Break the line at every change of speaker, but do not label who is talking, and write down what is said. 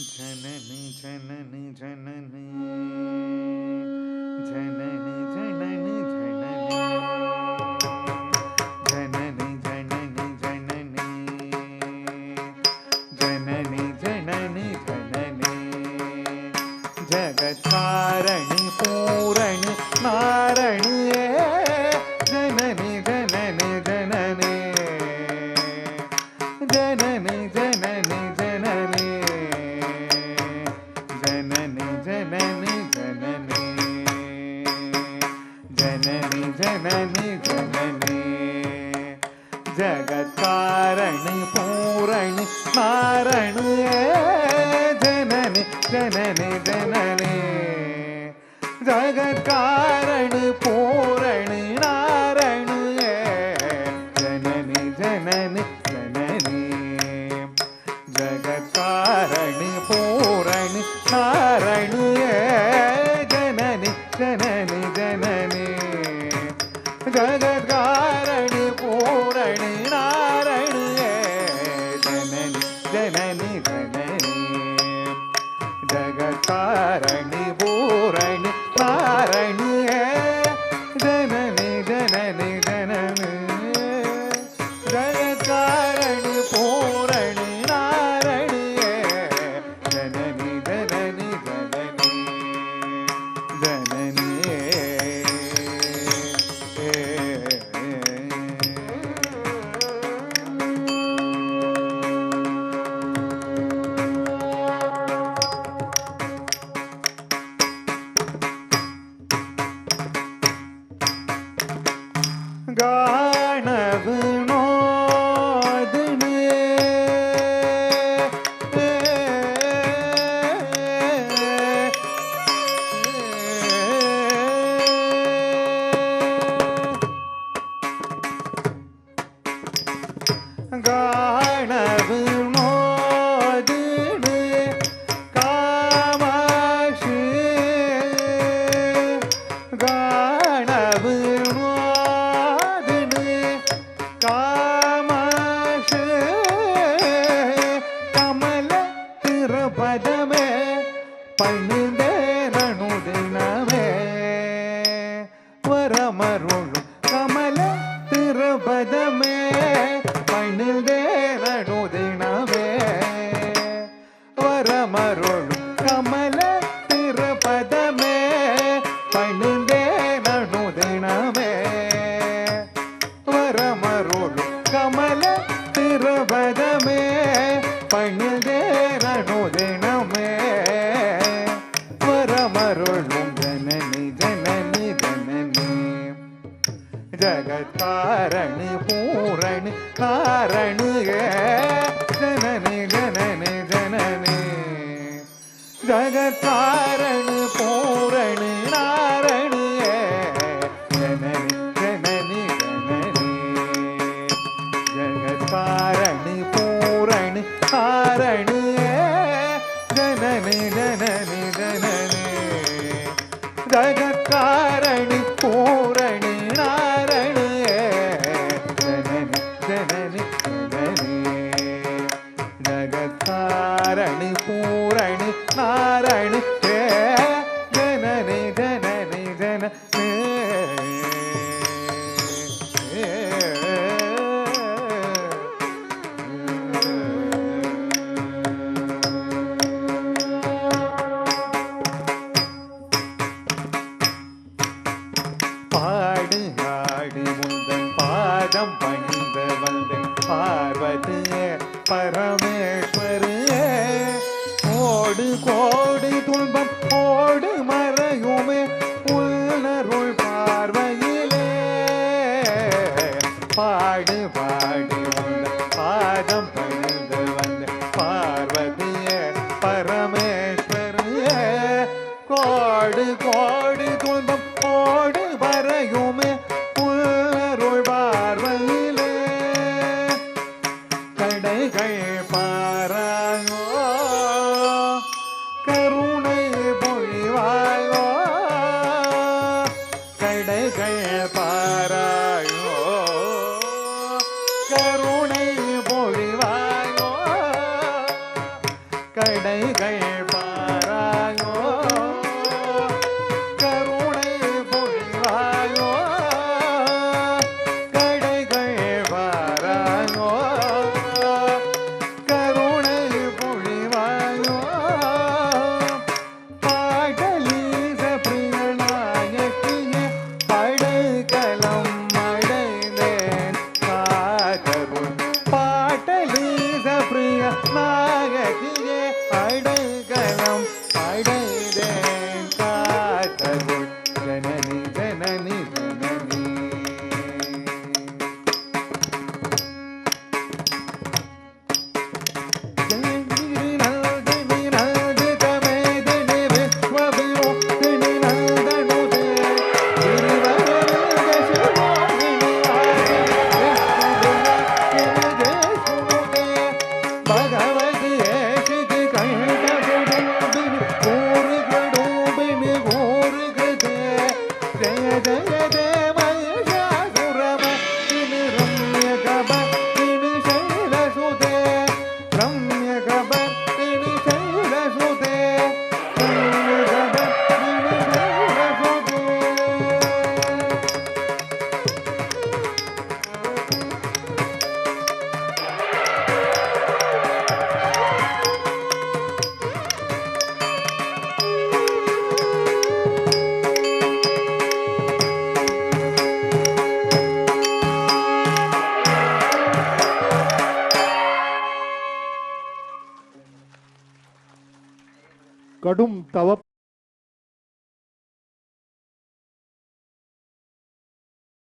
जननी जननी जननी जननी जननी जननी जननी जननी जननी जननी जननी जगत्कारणि पूरणि नारणि जननी जननी जननी जननी जननी जननी जननी जननी जननी जननी जननी जननी जगत्कारणि पूरणि नारणि जननी जननी जननी जगत्कारणि पूरणि नारणि जननी जननी जननी जगत्कारणि पूरणि नारणि जननी जननी जननी जगत्कारणि पूरणि नारणि जननी जननी जननी जगत्कारणि पूरणि नारणि जननी जननी जननी जगत्कारणि पूरणि नारणि जननी जननी जननी जननी गाणविनोदिनी गाणविनोदिनी कामाक्षी गाणविनोदिनी कामाक्षी कमल तिरुपदमे पणिदे रणुदिनमे वरमरुळु कमल तिरुपदमे पणिदे रणुदिनमे वरमरुळु कमल तिरुपदमे पणिदे रणुदिनमे वरमरुळु कमल तिरुपदमे पणिदे रणुदिनमे वरमरुळु जननी जननी जननी जगत्कारणि पूरणि नारणि जननी जननी जननी जगत्कारणि पूरणि नारणि जननी जननी जननी जगत्कारणि पूरणि नारणि जननी जननी जननी जगत्कारणि पूरणि नारणि जननी जननी जननी जगत्कारणि पूरणि नारणि जननी जननी जननी பாடு ஆடி முந்தன் பாதம் பணிந்து வந்தேன் பார்வதியே பரமேஸ்வரியே ஓடு கோடி துன்பம் ஓடு மறையுமே உள்ளருள் பார்வையிலே பாடு பாடி முந்தன் பாதம் பணிந்து வந்தேன் பார்வதியே பரமேஸ்வரியே கோடு கோடி துன்பம் ஓடு வரையுமே உள்ளருள் பார்வையிலே கடைகள் பாராயோ கருணை பொழிவாயோ கடைகள் பாராயோ கருணை பொழிவாயோ கடைகள்
கடும் தவ